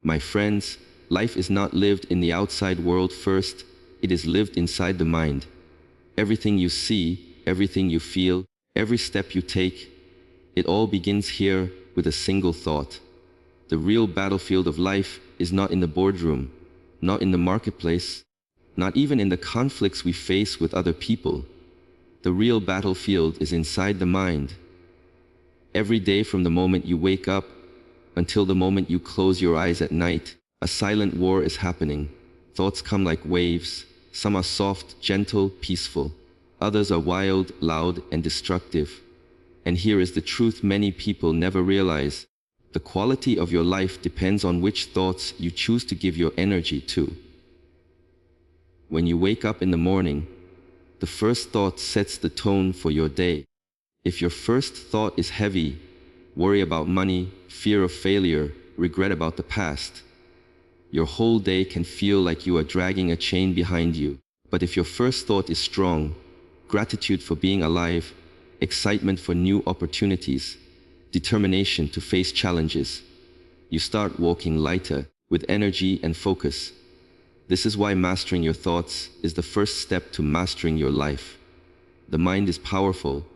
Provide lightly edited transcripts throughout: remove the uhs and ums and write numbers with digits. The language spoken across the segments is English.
My friends, life is not lived in the outside world first, it is lived inside the mind. Everything you see, everything you feel, every step you take, it all begins here with a single thought. The real battlefield of life is not in the boardroom, not in the marketplace, not even in the conflicts we face with other people. The real battlefield is inside the mind. Every day from the moment you wake up until the moment you close your eyes at night, a silent war is happening. Thoughts come like waves. Some are soft, gentle, peaceful. Others are wild, loud, and destructive. And here is the truth many people never realize. The quality of your life depends on which thoughts you choose to give your energy to. When you wake up in the morning, the first thought sets the tone for your day. If your first thought is heavy, worry about money, fear of failure, regret about the past, your whole day can feel like you are dragging a chain behind you. But if your first thought is strong, gratitude for being alive, excitement for new opportunities, determination to face challenges, you start walking lighter, with energy and focus. This is why mastering your thoughts is the first step to mastering your life. The mind is powerful,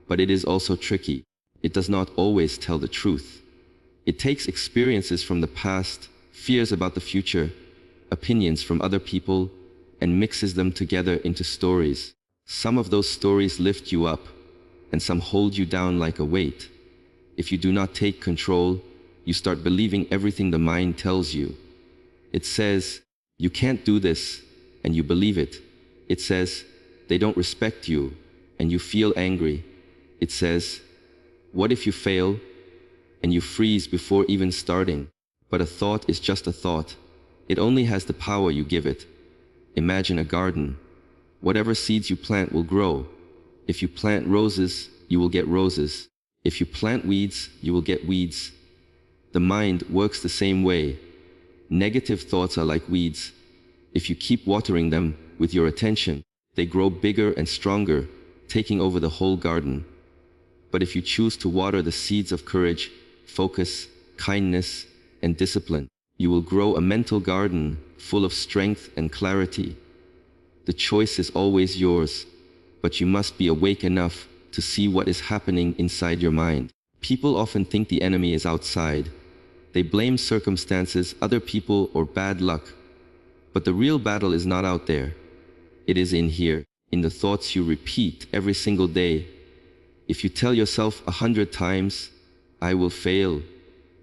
but it is also tricky. It does not always tell the truth. It takes experiences from the past, fears about the future, opinions from other people, and mixes them together into stories. Some of those stories lift you up, and some hold you down like a weight. If you do not take control, you start believing everything the mind tells you. It says, "You can't do this," and you believe it. It says, "They don't respect you," and you feel angry. It says, "What if you fail?" and you freeze before even starting. But a thought is just a thought. It only has the power you give it. Imagine a garden. Whatever seeds you plant will grow. If you plant roses, you will get roses. If you plant weeds, you will get weeds. The mind works the same way. Negative thoughts are like weeds. If you keep watering them with your attention, they grow bigger and stronger, taking over the whole garden. But if you choose to water the seeds of courage, focus, kindness, and discipline, you will grow a mental garden full of strength and clarity. The choice is always yours, but you must be awake enough to see what is happening inside your mind. People often think the enemy is outside. They blame circumstances, other people, or bad luck. But the real battle is not out there. It is in here, in the thoughts you repeat every single day. If you tell yourself 100 times, "I will fail,"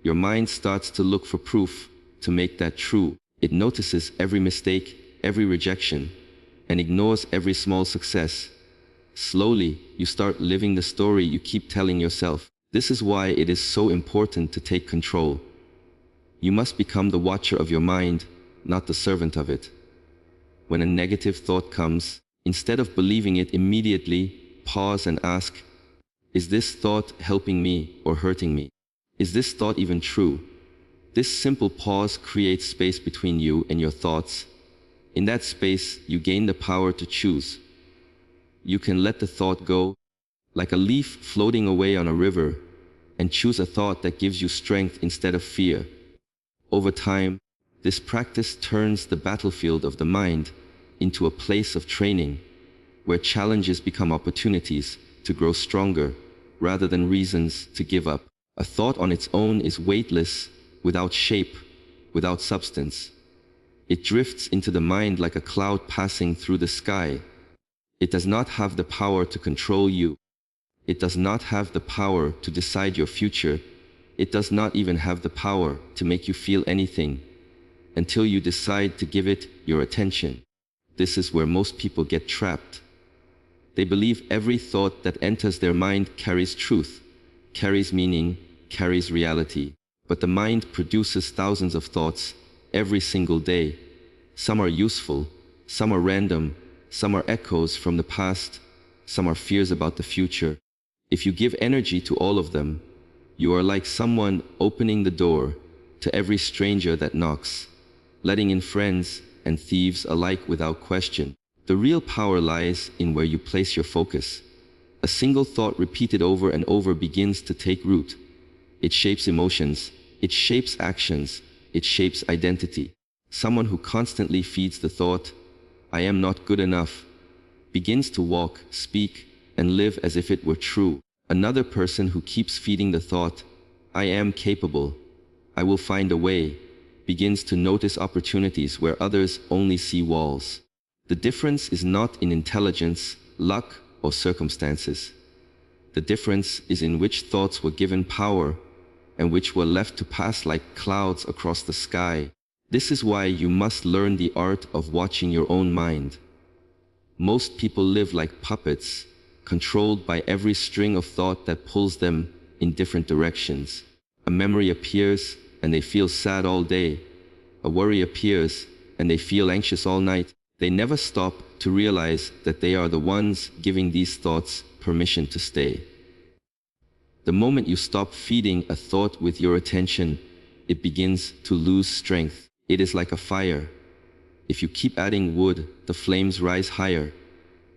your mind starts to look for proof to make that true. It notices every mistake, every rejection, and ignores every small success. Slowly, you start living the story you keep telling yourself. This is why it is so important to take control. You must become the watcher of your mind, not the servant of it. When a negative thought comes, instead of believing it immediately, pause and ask, "Is this thought helping me or hurting me? Is this thought even true?" This simple pause creates space between you and your thoughts. In that space, you gain the power to choose. You can let the thought go, like a leaf floating away on a river, and choose a thought that gives you strength instead of fear. Over time, this practice turns the battlefield of the mind into a place of training, where challenges become opportunities to grow stronger rather than reasons to give up. A thought on its own is weightless, without shape, without substance. It drifts into the mind like a cloud passing through the sky. It does not have the power to control you. It does not have the power to decide your future. It does not even have the power to make you feel anything until you decide to give it your attention. This is where most people get trapped. They believe every thought that enters their mind carries truth, carries meaning, carries reality. But the mind produces thousands of thoughts every single day. Some are useful, some are random, some are echoes from the past, some are fears about the future. If you give energy to all of them, you are like someone opening the door to every stranger that knocks, letting in friends and thieves alike without question. The real power lies in where you place your focus. A single thought repeated over and over begins to take root. It shapes emotions, it shapes actions, it shapes identity. Someone who constantly feeds the thought, I am not good enough, begins to walk, speak, and live as if it were true. Another person who keeps feeding the thought, I am capable, I will find a way, begins to notice opportunities where others only see walls. The difference is not in intelligence, luck, or circumstances. The difference is in which thoughts were given power and which were left to pass like clouds across the sky. This is why you must learn the art of watching your own mind. Most people live like puppets, controlled by every string of thought that pulls them in different directions. A memory appears and they feel sad all day. A worry appears and they feel anxious all night. They never stop to realize that they are the ones giving these thoughts permission to stay. The moment you stop feeding a thought with your attention, it begins to lose strength. It is like a fire. If you keep adding wood, the flames rise higher.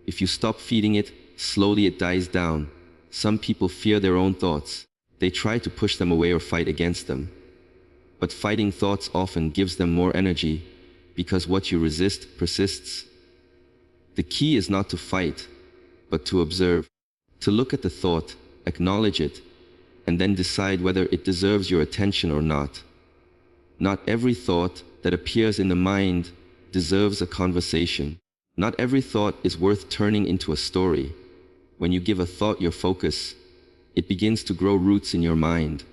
If you stop feeding it, slowly it dies down. Some people fear their own thoughts. They try to push them away or fight against them. But fighting thoughts often gives them more energy, because what you resist persists. The key is not to fight, but to observe, to look at the thought, acknowledge it, and then decide whether it deserves your attention or not. Not every thought that appears in the mind deserves a conversation. Not every thought is worth turning into a story. When you give a thought your focus, it begins to grow roots in your mind.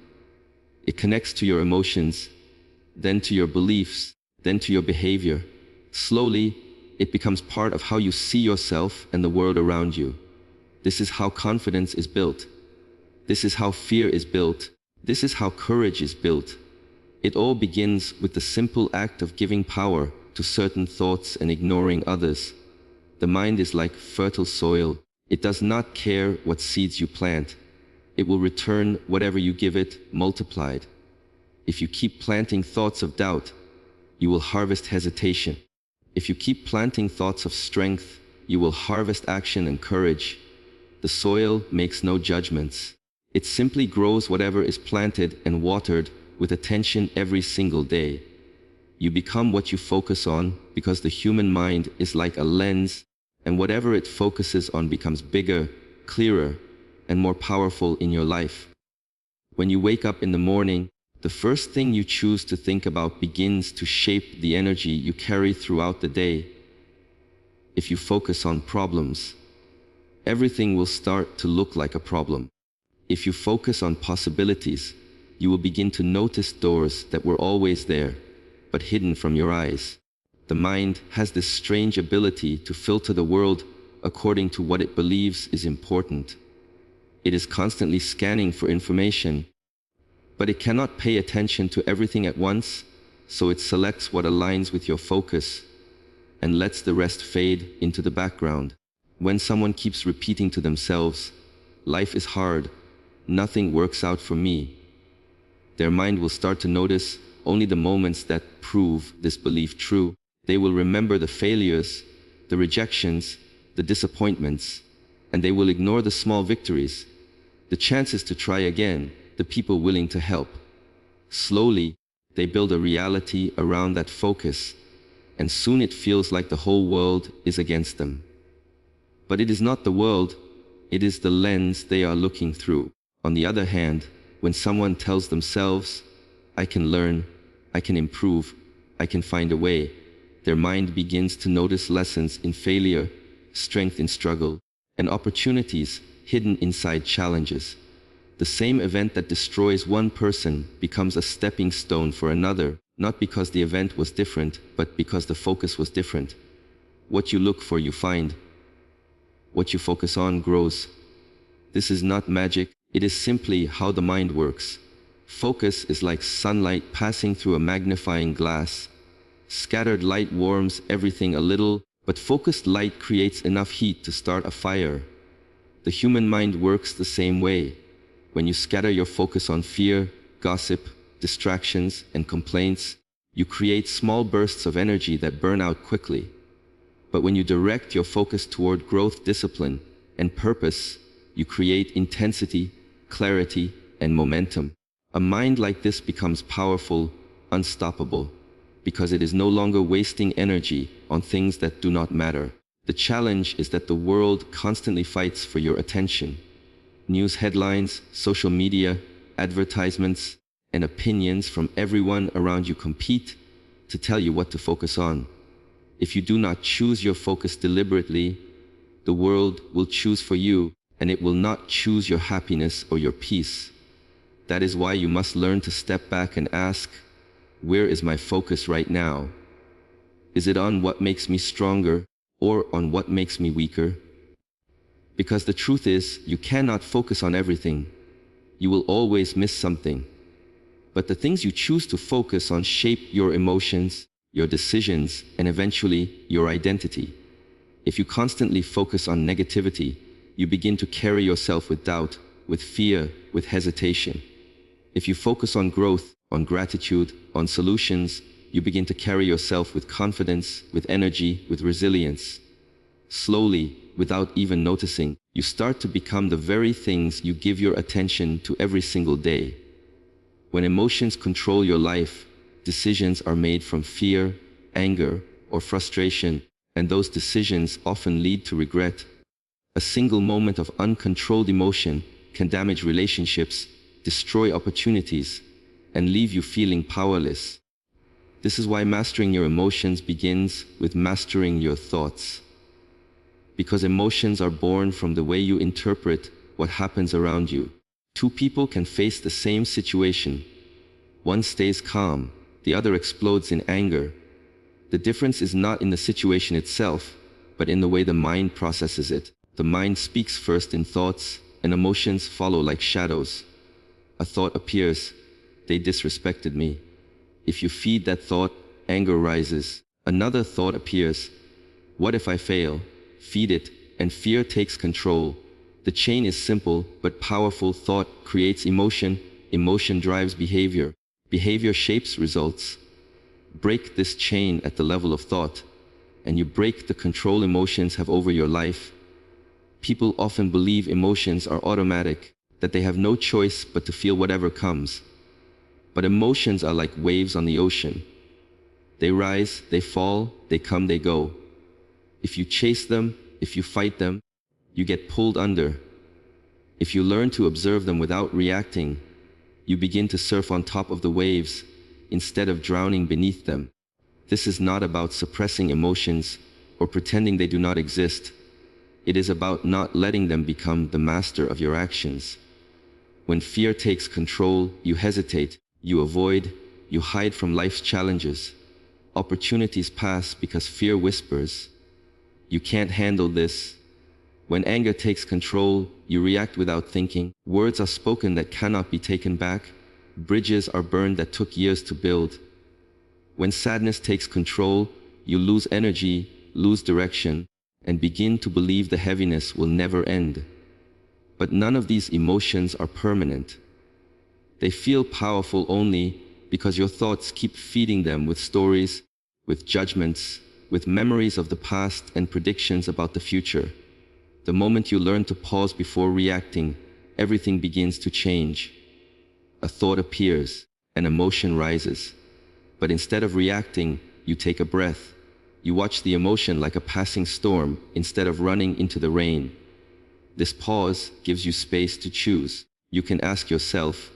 It connects to your emotions, then to your beliefs, then to your behavior. Slowly, it becomes part of how you see yourself and the world around you. This is how confidence is built. This is how fear is built. This is how courage is built. It all begins with the simple act of giving power to certain thoughts and ignoring others. The mind is like fertile soil. It does not care what seeds you plant. It will return whatever you give it, multiplied. If you keep planting thoughts of doubt, you will harvest hesitation. If you keep planting thoughts of strength, you will harvest action and courage. The soil makes no judgments. It simply grows whatever is planted and watered with attention every single day. You become what you focus on, because the human mind is like a lens, and whatever it focuses on becomes bigger, clearer, and more powerful in your life. When you wake up in the morning, the first thing you choose to think about begins to shape the energy you carry throughout the day. If you focus on problems, everything will start to look like a problem. If you focus on possibilities, you will begin to notice doors that were always there, but hidden from your eyes. The mind has this strange ability to filter the world according to what it believes is important. It is constantly scanning for information, but it cannot pay attention to everything at once, so it selects what aligns with your focus and lets the rest fade into the background. When someone keeps repeating to themselves, "Life is hard, nothing works out for me," their mind will start to notice only the moments that prove this belief true. They will remember the failures, the rejections, the disappointments, and they will ignore the small victories, the chances to try again, the people willing to help. Slowly, they build a reality around that focus, and soon it feels like the whole world is against them. But it is not the world, it is the lens they are looking through. On the other hand, when someone tells themselves, "I can learn, I can improve, I can find a way," their mind begins to notice lessons in failure, strength in struggle, and opportunities hidden inside challenges. The same event that destroys one person becomes a stepping stone for another, not because the event was different, but because the focus was different. What you look for, you find. What you focus on grows. This is not magic, it is simply how the mind works. Focus is like sunlight passing through a magnifying glass. Scattered light warms everything a little, but focused light creates enough heat to start a fire. The human mind works the same way. When you scatter your focus on fear, gossip, distractions, and complaints, you create small bursts of energy that burn out quickly. But when you direct your focus toward growth, discipline, and purpose, you create intensity, clarity, and momentum. A mind like this becomes powerful unstoppable, because it is no longer wasting energy on things that do not matter. The challenge is that the world constantly fights for your attention. News headlines, social media, advertisements, and opinions from everyone around you compete to tell you what to focus on. If you do not choose your focus deliberately, the world will choose for you, and it will not choose your happiness or your peace. That is why you must learn to step back and ask, where is my focus right now? Is it on what makes me stronger or on what makes me weaker? Because the truth is, you cannot focus on everything. You will always miss something. But the things you choose to focus on shape your emotions, your decisions, and eventually your identity. If you constantly focus on negativity, you begin to carry yourself with doubt, with fear, with hesitation. If you focus on growth, on gratitude, on solutions, you begin to carry yourself with confidence, with energy, with resilience. Slowly, without even noticing, you start to become the very things you give your attention to every single day. When emotions control your life, decisions are made from fear, anger, or frustration, and those decisions often lead to regret. A single moment of uncontrolled emotion can damage relationships, destroy opportunities, and leave you feeling powerless. This is why mastering your emotions begins with mastering your thoughts. Because emotions are born from the way you interpret what happens around you. Two people can face the same situation. One stays calm, the other explodes in anger. The difference is not in the situation itself, but in the way the mind processes it. The mind speaks first in thoughts, and emotions follow like shadows. A thought appears, they disrespected me. If you feed that thought, anger rises. Another thought appears, what if I fail? Feed it, and fear takes control. The chain is simple but powerful. Thought creates emotion, emotion drives behavior, behavior shapes results. Break this chain at the level of thought, and you break the control emotions have over your life. People often believe emotions are automatic, that they have no choice but to feel whatever comes. But emotions are like waves on the ocean. They rise, they fall, they come, they go. If you chase them, if you fight them, you get pulled under. If you learn to observe them without reacting, you begin to surf on top of the waves instead of drowning beneath them. This is not about suppressing emotions or pretending they do not exist. It is about not letting them become the master of your actions. When fear takes control, you hesitate, you avoid, you hide from life's challenges. Opportunities pass because fear whispers, you can't handle this. When anger takes control, you react without thinking. Words are spoken that cannot be taken back. Bridges are burned that took years to build. When sadness takes control, you lose energy, lose direction, and begin to believe the heaviness will never end. But none of these emotions are permanent. They feel powerful only because your thoughts keep feeding them with stories, with judgments, with memories of the past and predictions about the future. The moment you learn to pause before reacting, everything begins to change. A thought appears, an emotion rises. But instead of reacting, you take a breath. You watch the emotion like a passing storm instead of running into the rain. This pause gives you space to choose. You can ask yourself,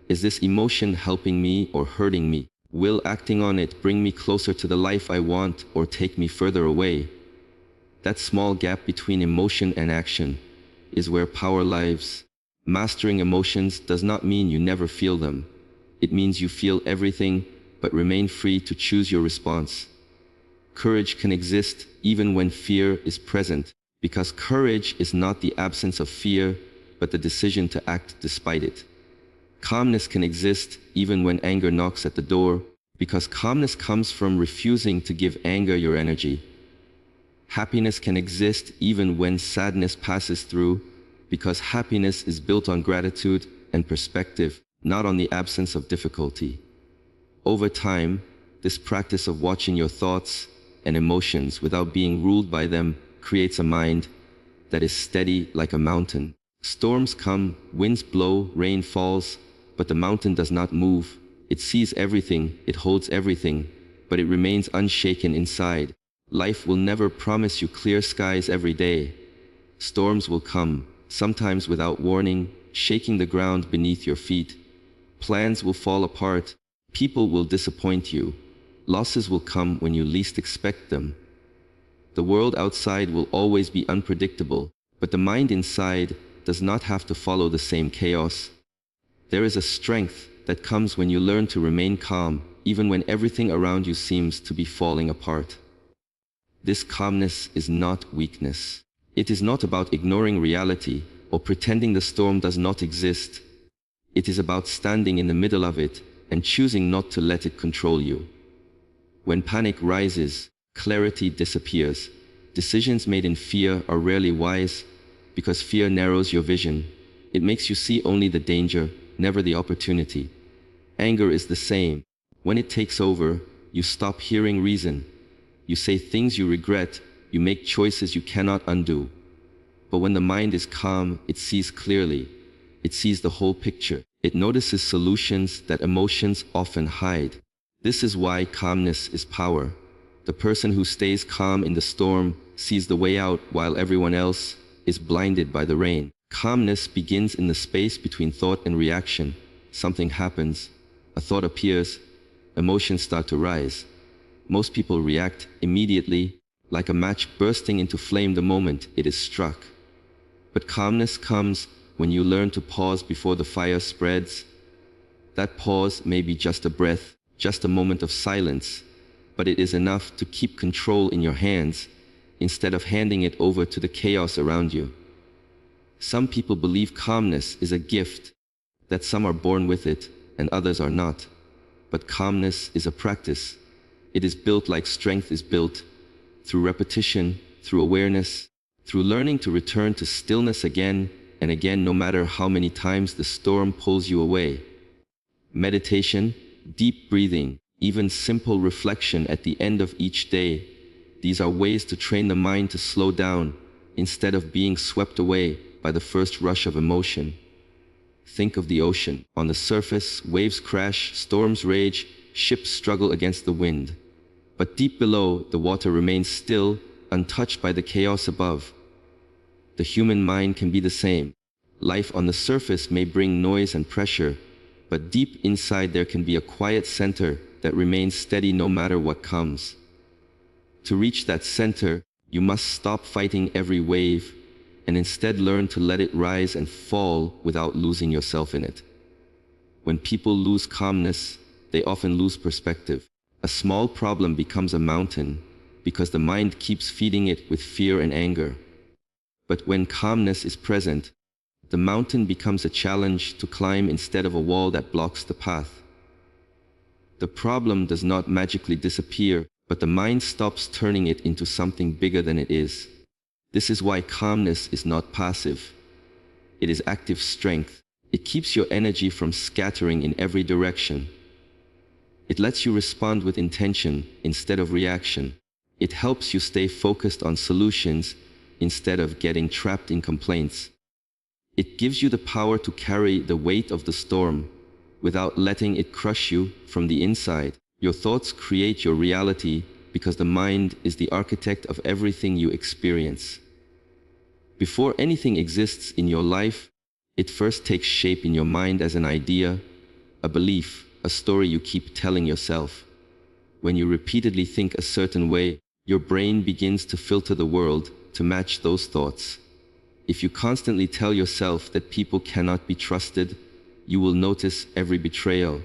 is this emotion helping me or hurting me? Will acting on it bring me closer to the life I want or take me further away? That small gap between emotion and action is where power lives. Mastering emotions does not mean you never feel them. It means you feel everything, but remain free to choose your response. Courage can exist even when fear is present, because courage is not the absence of fear, but the decision to act despite it. Calmness can exist even when anger knocks at the door, because calmness comes from refusing to give anger your energy. Happiness can exist even when sadness passes through, because happiness is built on gratitude and perspective, not on the absence of difficulty. Over time, this practice of watching your thoughts and emotions without being ruled by them creates a mind that is steady like a mountain. Storms come, winds blow, rain falls, but the mountain does not move, It sees everything, it holds everything, but it remains unshaken inside. Life will never promise you clear skies every day. Storms will come, sometimes without warning, shaking the ground beneath your feet. Plans will fall apart, people will disappoint you. Losses will come when you least expect them. The world outside will always be unpredictable, but the mind inside does not have to follow the same chaos. There is a strength that comes when you learn to remain calm, even when everything around you seems to be falling apart. This calmness is not weakness. It is not about ignoring reality or pretending the storm does not exist. It is about standing in the middle of it and choosing not to let it control you. When panic rises, clarity disappears. Decisions made in fear are rarely wise because fear narrows your vision. It makes you see only the danger, never the opportunity. Anger is the same. When it takes over, you stop hearing reason. You say things you regret, you make choices you cannot undo. But when the mind is calm, it sees clearly. It sees the whole picture. It notices solutions that emotions often hide. This is why calmness is power. The person who stays calm in the storm sees the way out while everyone else is blinded by the rain. Calmness begins in the space between thought and reaction. Something happens, a thought appears, emotions start to rise. Most people react immediately, like a match bursting into flame the moment it is struck. But calmness comes when you learn to pause before the fire spreads. That pause may be just a breath, just a moment of silence, but it is enough to keep control in your hands instead of handing it over to the chaos around you. Some people believe calmness is a gift, that some are born with it and others are not. But calmness is a practice. It is built like strength is built, through repetition, through awareness, through learning to return to stillness again and again, no matter how many times the storm pulls you away. Meditation, deep breathing, even simple reflection at the end of each day, these are ways to train the mind to slow down instead of being swept away by the first rush of emotion. Think of the ocean. On the surface, waves crash, storms rage, ships struggle against the wind. But deep below, the water remains still, untouched by the chaos above. The human mind can be the same. Life on the surface may bring noise and pressure, but deep inside there can be a quiet center that remains steady no matter what comes. To reach that center, you must stop fighting every wave and instead learn to let it rise and fall without losing yourself in it. When people lose calmness, they often lose perspective. A small problem becomes a mountain because the mind keeps feeding it with fear and anger. But when calmness is present, the mountain becomes a challenge to climb instead of a wall that blocks the path. The problem does not magically disappear, but the mind stops turning it into something bigger than it is. This is why calmness is not passive. It is active strength. It keeps your energy from scattering in every direction. It lets you respond with intention instead of reaction. It helps you stay focused on solutions instead of getting trapped in complaints. It gives you the power to carry the weight of the storm without letting it crush you from the inside. Your thoughts create your reality because the mind is the architect of everything you experience. Before anything exists in your life, it first takes shape in your mind as an idea, a belief, a story you keep telling yourself. When you repeatedly think a certain way, your brain begins to filter the world to match those thoughts. If you constantly tell yourself that people cannot be trusted, you will notice every betrayal,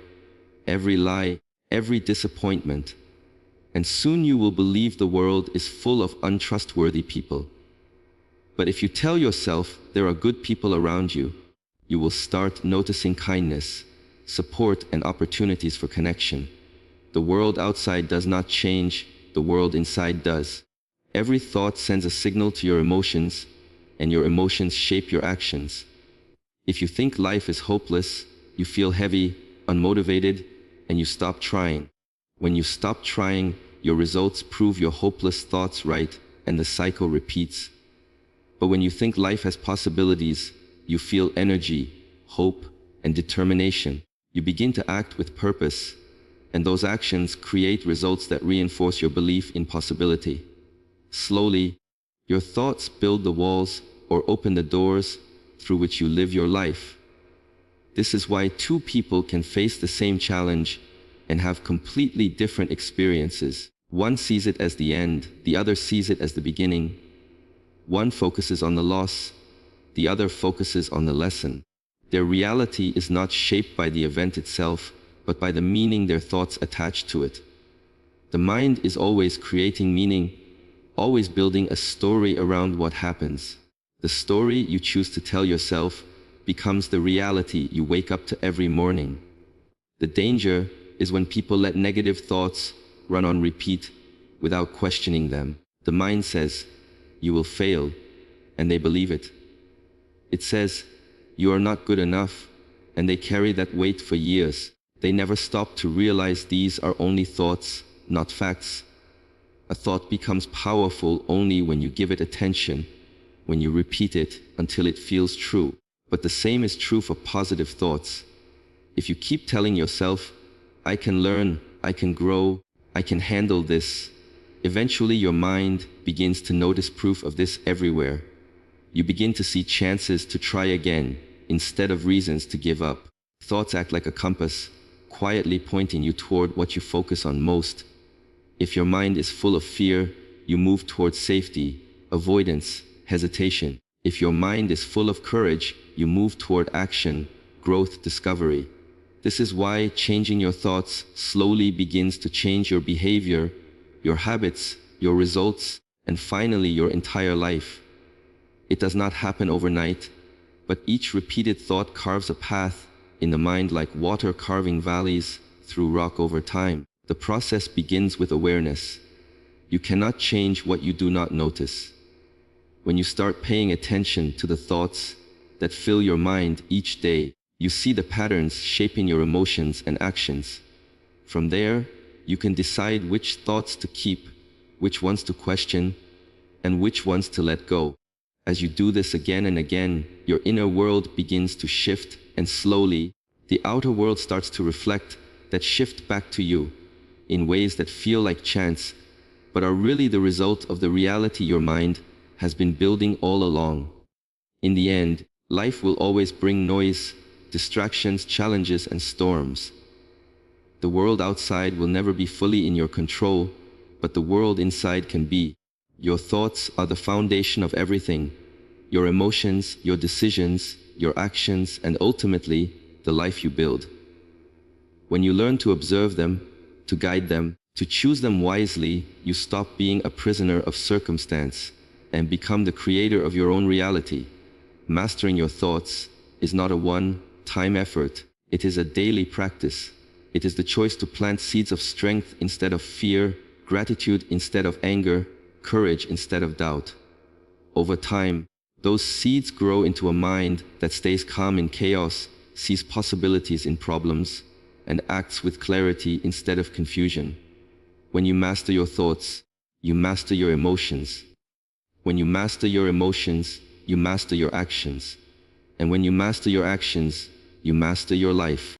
every lie, every disappointment. And soon you will believe the world is full of untrustworthy people. But if you tell yourself there are good people around you, you will start noticing kindness, support, and opportunities for connection. The world outside does not change, the world inside does. Every thought sends a signal to your emotions, and your emotions shape your actions. If you think life is hopeless, you feel heavy, unmotivated, and you stop trying. When you stop trying, your results prove your hopeless thoughts right, and the cycle repeats. But when you think life has possibilities, you feel energy, hope, and determination. You begin to act with purpose, and those actions create results that reinforce your belief in possibility. Slowly, your thoughts build the walls or open the doors through which you live your life. This is why two people can face the same challenge and have completely different experiences. One sees it as the end, the other sees it as the beginning. One focuses on the loss, the other focuses on the lesson. Their reality is not shaped by the event itself, but by the meaning their thoughts attach to it. The mind is always creating meaning, always building a story around what happens. The story you choose to tell yourself becomes the reality you wake up to every morning. The danger is when people let negative thoughts run on repeat without questioning them. The mind says, "You will fail," and they believe it. It says, "You are not good enough," and they carry that weight for years. They never stop to realize these are only thoughts, not facts. A thought becomes powerful only when you give it attention, when you repeat it until it feels true. But the same is true for positive thoughts. If you keep telling yourself, "I can learn, I can grow, I can handle this," eventually your mind begins to notice proof of this everywhere. You begin to see chances to try again instead of reasons to give up. Thoughts act like a compass, quietly pointing you toward what you focus on most. If your mind is full of fear, you move towards safety, avoidance, hesitation. If your mind is full of courage, you move toward action, growth, discovery. This is why changing your thoughts slowly begins to change your behavior, your habits, your results, and finally your entire life. It does not happen overnight, but each repeated thought carves a path in the mind like water carving valleys through rock over time. The process begins with awareness. You cannot change what you do not notice. When you start paying attention to the thoughts that fill your mind each day, you see the patterns shaping your emotions and actions. From there, you can decide which thoughts to keep, which ones to question, and which ones to let go. As you do this again and again, your inner world begins to shift, and slowly, the outer world starts to reflect that shift back to you in ways that feel like chance, but are really the result of the reality your mind has been building all along. In the end, life will always bring noise, distractions, challenges, and storms. The world outside will never be fully in your control, but the world inside can be. Your thoughts are the foundation of everything. Your emotions, your decisions, your actions, and ultimately, the life you build. When you learn to observe them, to guide them, to choose them wisely, you stop being a prisoner of circumstance and become the creator of your own reality. Mastering your thoughts is not a one-time effort. It is a daily practice. It is the choice to plant seeds of strength instead of fear, gratitude instead of anger, courage instead of doubt. Over time, those seeds grow into a mind that stays calm in chaos, sees possibilities in problems, and acts with clarity instead of confusion. When you master your thoughts, you master your emotions. When you master your emotions, you master your actions. And when you master your actions, you master your life.